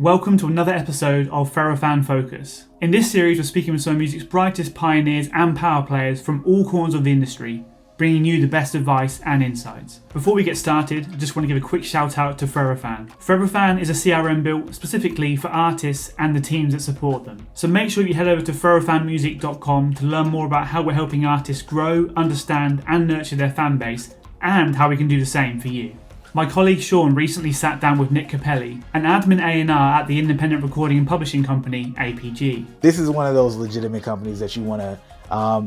Welcome to another episode of Ferrofan Focus. In this series, we're speaking with some of music's brightest pioneers and power players from all corners of the industry, bringing you the best advice and insights. Before we get started, I just want to give a quick shout out to Ferrofan. Ferrofan is a CRM built specifically for artists and the teams that support them. So make sure you head over to ferrofanmusic.com to learn more about how we're helping artists grow, understand and nurture their fan base, and how we can do the same for you. My colleague Sean recently sat down with Nick Cappelli, an admin A&R at the independent recording and publishing company APG. This is one of those legitimate companies that you want to,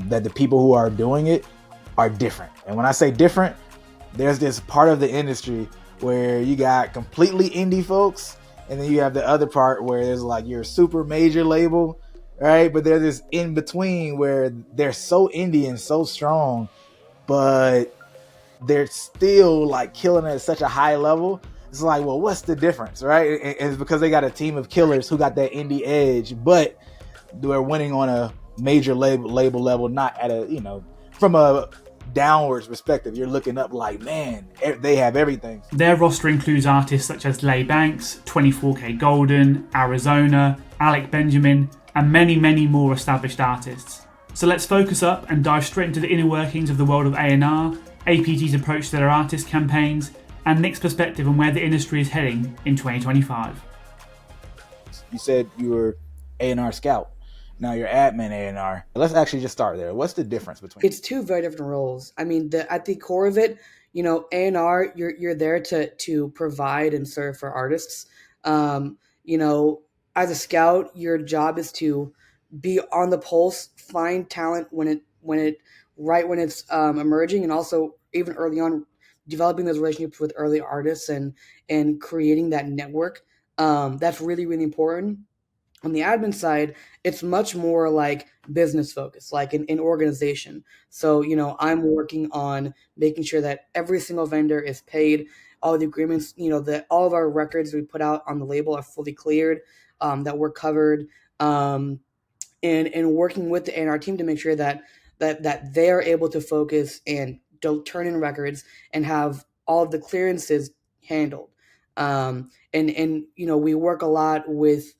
that the people who are doing it are different. And when I say different, there's this part of the industry where you got completely indie folks, and then you have the other part where there's like your super major label, right? But there's this in between where they're so indie and so strong, but they're still like killing it at such a high level. It's like, well, what's the difference, right? And it's because they got a team of killers who got that indie edge, but they're winning on a major label level, not at a, from a downwards perspective. You're looking up like, man, they have everything. Their roster includes artists such as Lay Bankz, 24kGoldn, Arizona, Alec Benjamin, and many, many more established artists. So let's focus up and dive straight into the inner workings of the world of A&R, APG's approach to their artist campaigns, and Nick's perspective on where the industry is heading in 2025. You said you were A&R scout. Now you're admin A&R. Let's actually just start there. What's the difference between? It's two very different roles. I mean, at the core of it, A&R, you're there to provide and serve for artists. As a scout, your job is to be on the pulse, find talent when it's emerging, and also even early on, developing those relationships with early artists and creating that network. That's really, really important. On the admin side, it's much more like business focused, like in organization. So, I'm working on making sure that every single vendor is paid, all the agreements, that all of our records we put out on the label are fully cleared, that we're covered, and working with the A&R team to make sure that they are able to focus and don't turn in records and have all of the clearances handled. We work a lot with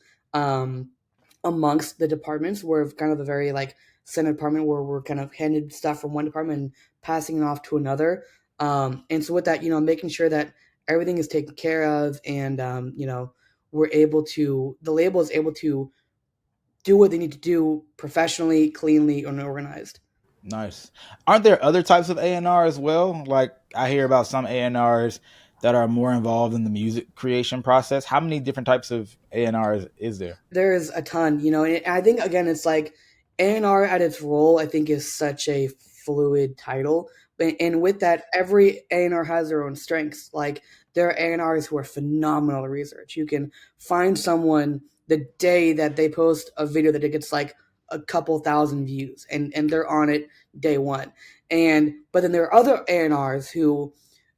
amongst the departments. We're kind of a very center department where we're kind of handed stuff from one department and passing it off to another. And so with that, making sure that everything is taken care of and, the label is able to do what they need to do professionally, cleanly, and organized. Nice. Aren't there other types of A&R as well? Like I hear about some A&Rs that are more involved in the music creation process. How many different types of A&Rs is there? There's a ton, and I think, again, it's like A&R at its role, I think, is such a fluid title. And with that, every A&R has their own strengths. Like there are A&Rs who are phenomenal at research. You can find someone the day that they post a video that it gets like a couple thousand views and they're on it day one. But then there are other A&Rs who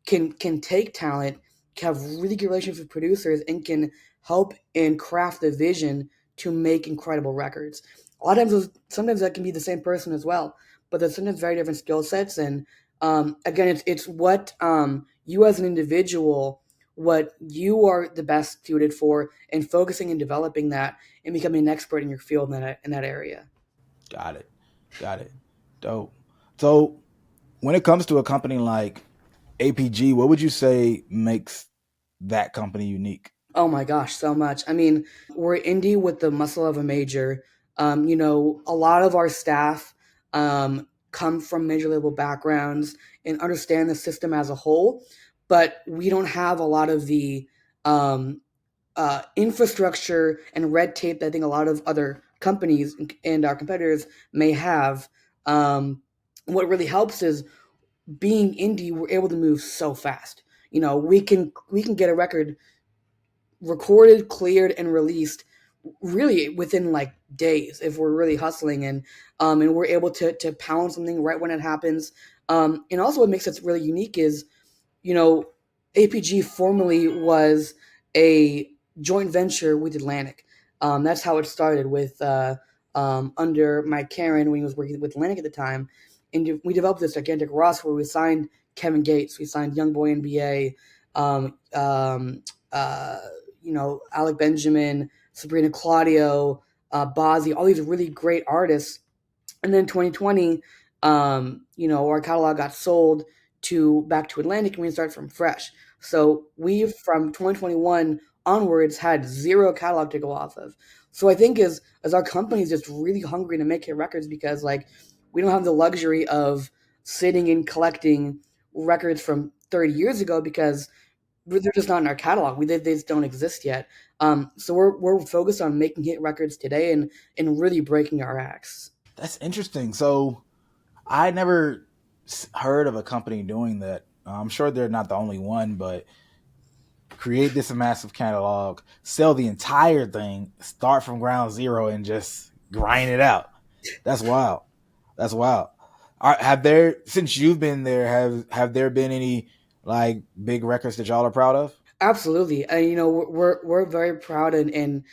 can take talent, have really good relationships with producers, and can help and craft the vision to make incredible records. A lot of times, sometimes that can be the same person as well, but there's sometimes very different skill sets. And again, it's what you as an individual, what you are the best suited for, and focusing and developing that and becoming an expert in your field in that area. Got it. Dope. So when it comes to a company like APG, what would you say makes that company unique? Oh my gosh, so much. I mean, we're indie with the muscle of a major. A lot of our staff come from major label backgrounds and understand the system as a whole, but we don't have a lot of the infrastructure and red tape that I think a lot of other companies and our competitors may have. What really helps is being indie, we're able to move so fast. We can get a record recorded, cleared, and released really within like days if we're really hustling, and we're able to pound something right when it happens. And also what makes it really unique is, APG formerly was a joint venture with Atlantic. That's how it started with under Mike Karen when he was working with Atlantic at the time. And we developed this gigantic roster where we signed Kevin Gates, we signed Youngboy NBA, Alec Benjamin, Sabrina Claudio, Bozzy, all these really great artists. And then 2020, our catalog got sold to back to Atlantic, and we started from fresh. So we, from 2021 onwards, had zero catalog to go off of. So I think as our company is just really hungry to make hit records, because like we don't have the luxury of sitting and collecting records from 30 years ago, because they're just not in our catalog. They just don't exist yet. So we're focused on making hit records today, and really breaking our acts. That's interesting. So I never heard of a company doing that. I'm sure they're not the only one, but create this massive catalog, sell the entire thing, start from ground zero, and just grind it out. That's wild. That's wild. Have there, since you've been there, have there been any like big records that y'all are proud of? Absolutely, and we're very proud and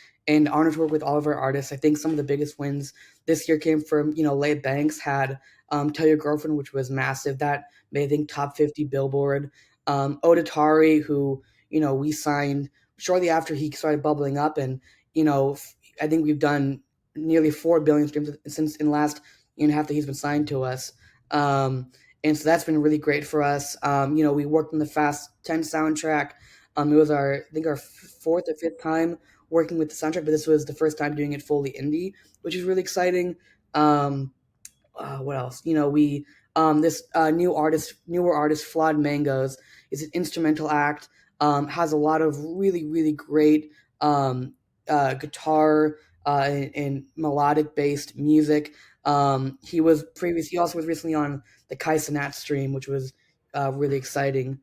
honored to work with all of our artists. I think some of the biggest wins this year came from Lay Bankz had "Tell Your Girlfriend," which was massive. That made, I think, top 50 Billboard. Odatari, who we signed shortly after he started bubbling up, and I think we've done nearly 4 billion streams since in the last year and a half that he's been signed to us. And so that's been really great for us. We worked on the Fast 10 soundtrack. It was I think our fourth or fifth time working with the soundtrack, but this was the first time doing it fully indie, which is really exciting. Um, what else? We this newer artist, Flawed Mangoes, is an instrumental act. Has a lot of really really great guitar and melodic based music. He also was recently on the Kai Cenat stream, which was really exciting.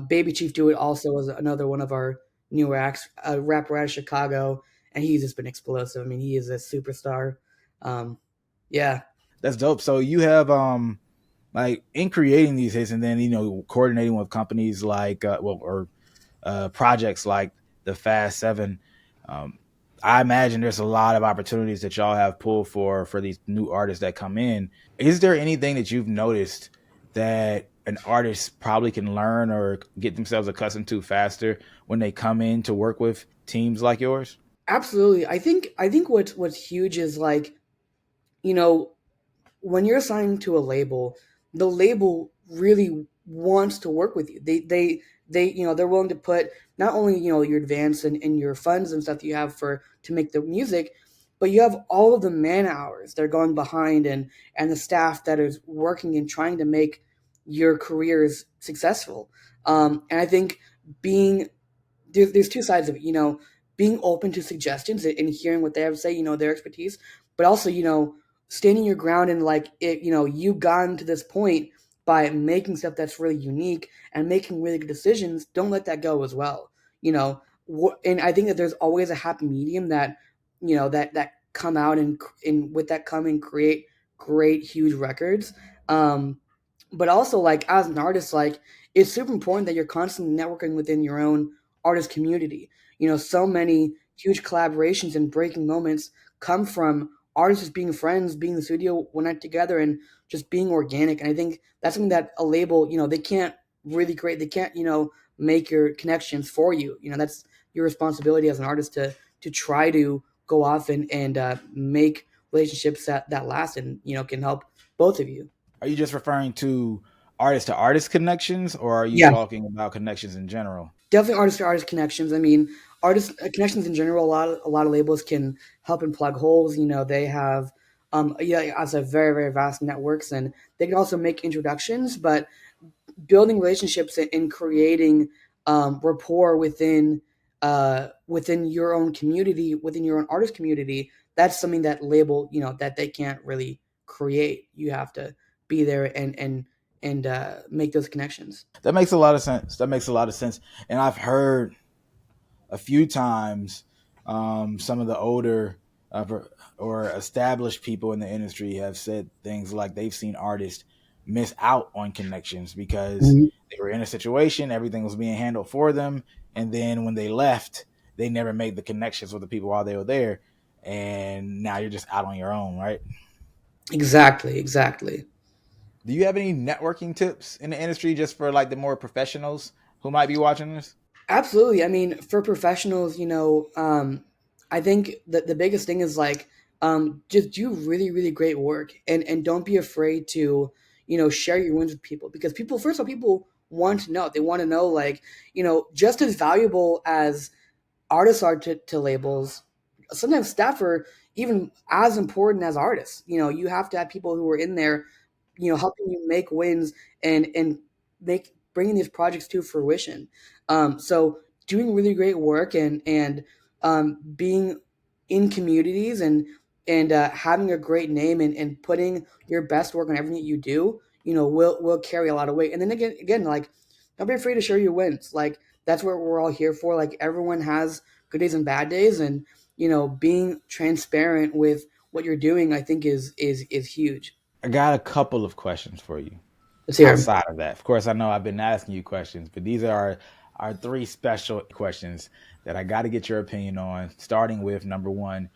Baby Chief Do It also was another one of our newer acts, a rapper out of Chicago, and he's just been explosive. I mean, he is a superstar. Um, yeah. That's dope. So you have like in creating these hits and then coordinating with companies like or projects like the Fast Seven. Um, I imagine there's a lot of opportunities that y'all have pulled for these new artists that come in. Is there anything that you've noticed that an artist probably can learn or get themselves accustomed to faster when they come in to work with teams like yours? Absolutely. I think what's huge is like, you know, when you're assigned to a label, the label really wants to work with you. They're willing to put not only your advance and your funds and stuff that you have for to make the music, but you have all of the man hours they're going behind, and the staff that is working and trying to make your careers successful. And I think being there's two sides of it, being open to suggestions and hearing what they have to say, their expertise, but also, standing your ground, and like it, you've gotten to this point by making stuff that's really unique and making really good decisions. Don't let that go as well. And I think that there's always a happy medium that, that come out and with that come and create great, huge records. But also, like, as an artist, like, it's super important that you're constantly networking within your own artist community. So many huge collaborations and breaking moments come from artists just being friends, being in the studio one night together, and just being organic. And I think that's something that a label, they can't really create. They can't, make your connections for you. That's your responsibility as an artist to try to go off and make relationships that last, and can help both of you. Are you just referring to artist connections, or are you Yeah. talking about connections in general? Definitely artist to artist connections. I mean, artist connections in general. A lot of labels can help and plug holes. They have, yeah, as a very very vast networks, and they can also make introductions. But building relationships and creating rapport within your own community, within your own artist community, that's something that label, that they can't really create. You have to be there and make those connections. That makes a lot of sense. That makes a lot of sense. And I've heard a few times some of the older or established people in the industry have said things like they've seen artists miss out on connections because Mhm. they were in a situation, everything was being handled for them, and then when they left, they never made the connections with the people while they were there, and now you're just out on your own, right? Exactly, exactly. Do you have any networking tips in the industry just for like the more professionals who might be watching this? Absolutely. I mean, for professionals, I think that the biggest thing is like just do really, really great work, and don't be afraid to, share your wins with people, because people, first of all, people want to know. They want to know, like, just as valuable as artists are to labels, sometimes staff are even as important as artists. You have to have people who are in there, helping you make wins, and make bringing these projects to fruition. So doing really great work, and being in communities, and having a great name, and putting your best work on everything that you do, will carry a lot of weight. And then again, like, don't be afraid to share your wins. Like, that's what we're all here for. Like, everyone has good days and bad days, and being transparent with what you're doing, I think is huge. I got a couple of questions for you. Let's hear 'em. Outside of that, of course, I know I've been asking you questions, but these are our three special questions that I got to get your opinion on. Starting with number one,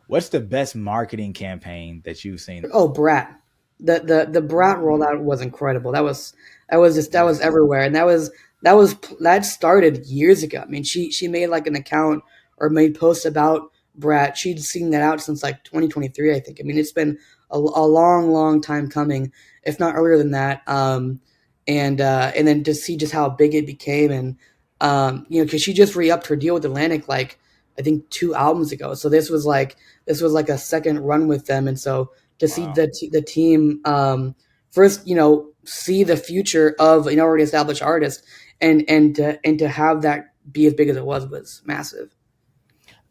what's the best marketing campaign that you've seen? Oh, Brat. The Brat rollout was incredible. That was Nice. everywhere, and that started years ago. I mean, she made like an account, or made posts about Brat. She'd seen that out since like 2023, I think. I mean, it's been a long, long time coming, if not earlier than that. And then to see just how big it became, and because she just re-upped her deal with Atlantic, like, I think 2 albums ago. So this was like a second run with them, and so to see Wow. the team, first, see the future of an already established artist, and to have that be as big as it was massive.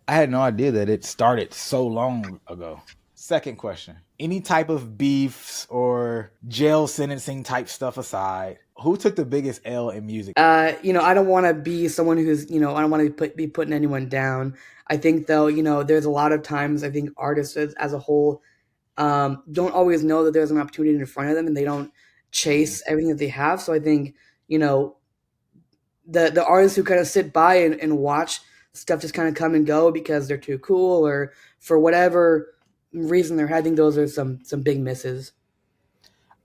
I had no idea that it started so long ago. Second question. Any type of beefs or jail sentencing type stuff aside, who took the biggest L in music? I don't want to be someone who's, I don't want to be putting anyone down. I think, though, there's a lot of times, I think artists as a whole, don't always know that there's an opportunity in front of them, and they don't Mhm. chase everything that they have. So I think, you know, the artists who kind of sit by, and watch stuff just kind of come and go because they're too cool, or for whatever reason they're having, those are some big misses.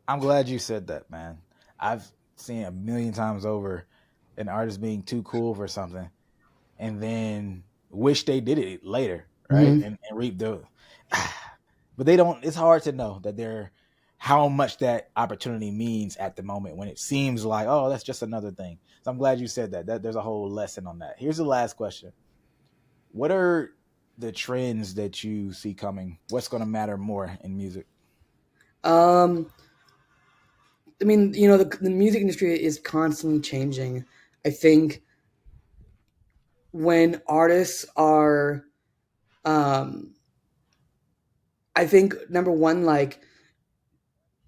I'm glad you said that, man. I've seen a million times over an artist being too cool for something and then wish they did it later, right? Hmm. And reap the but they don't. It's hard to know that they're how much that opportunity means at the moment when it seems like, oh, that's just another thing. So I'm glad you said that. That there's a whole lesson on that. Here's the last question. What are the trends that you see coming? What's going to matter more in music? Um, I mean, the music industry is constantly changing. I think when artists are, um, I think, number one, like,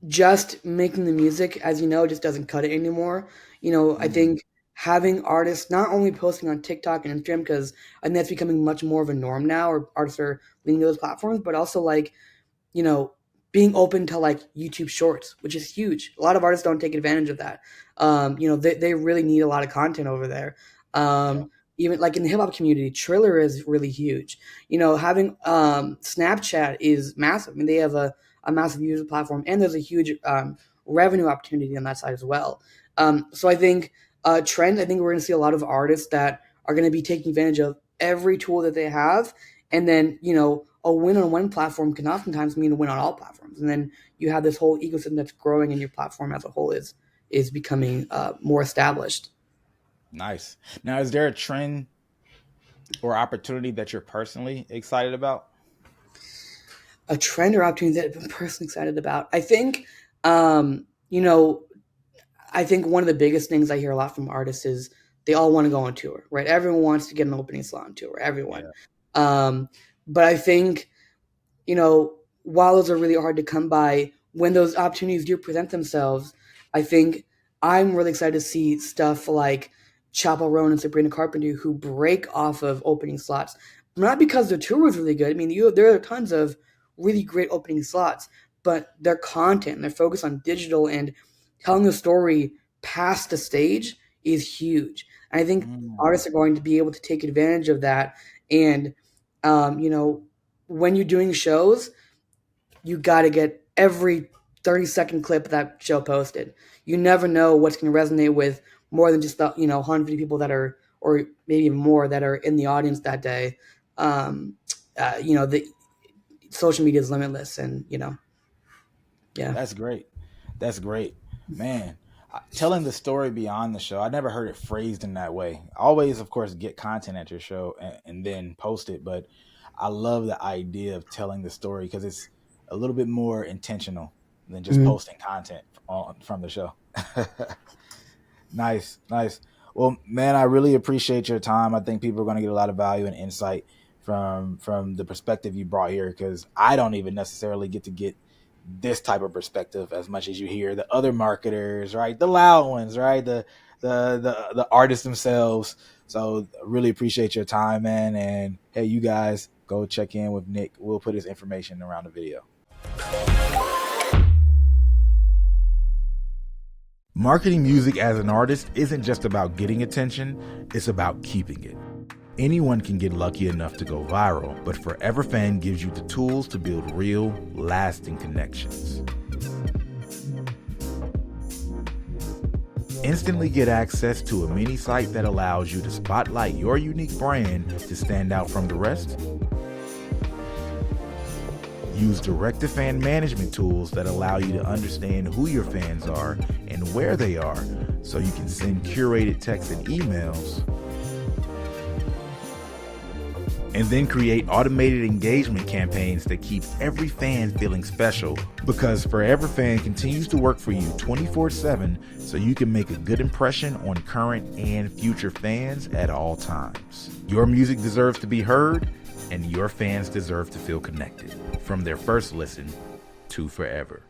just making the music, as just doesn't cut it anymore. I Mm, think having artists not only posting on TikTok and Instagram, because I think that's becoming much more of a norm now, or artists are leaning to those platforms, but also, like, you know, being open to like YouTube Shorts, which is huge. A lot of artists don't take advantage of that. They really need a lot of content over there. yeah. Even like in the hip hop community, Triller is really huge. Having Snapchat is massive. I mean, they have a massive user platform, and there's a huge revenue opportunity on that side as well. So I think trend. I think we're going to see a lot of artists that are going to be taking advantage of every tool that they have, and then a win on one platform can oftentimes mean a win on all platforms, and then you have this whole ecosystem that's growing, and your platform as a whole is becoming more established. Nice. Now, is there a trend or opportunity that you're personally excited about? A trend or opportunity that I'm personally excited about, I think, um, you know, I think one of the biggest things I hear a lot from artists is they all want to go on tour, right? Everyone wants to get an opening slot on tour, everyone. Yeah. Um, but I think, while those are really hard to come by, when those opportunities do present themselves, I think I'm really excited to see stuff like Chappell Roan and Sabrina Carpenter, who break off of opening slots. Not because the tour was really good. I mean, there are tons of really great opening slots, but their content, their focus on digital and telling the story past the stage is huge. And I think Mm. artists are going to be able to take advantage of that. And, um, you know, when you're doing shows, you got to get every 30-second clip of that show posted. You never know what's going to resonate with more than just the 150 people that are, or maybe even more that are in the audience that day, the social media is limitless, and yeah. That's great. That's great, man. Telling the story beyond the show, I never heard it phrased in that way. Always, of course, get content at your show and then post it, but I love the idea of telling the story because it's a little bit more intentional than just posting content from the show. Nice. Well, man, I really appreciate your time. I think people are going to get a lot of value and insight from the perspective you brought here, because I don't even necessarily get this type of perspective as much as you hear the other marketers, right? The loud ones, right? The artists themselves. So really appreciate your time, man. And hey, you guys go check in with Nick. We'll put his information around the video. Marketing music as an artist isn't just about getting attention, it's about keeping it. Anyone can get lucky enough to go viral, but Forever Fan gives you the tools to build real, lasting connections. Instantly get access to a mini site that allows you to spotlight your unique brand to stand out from the rest. Use direct-to-fan management tools that allow you to understand who your fans are and where they are, so you can send curated texts and emails. And then create automated engagement campaigns that keep every fan feeling special, because Forever Fan continues to work for you 24/7 so you can make a good impression on current and future fans at all times. Your music deserves to be heard, and your fans deserve to feel connected from their first listen to forever.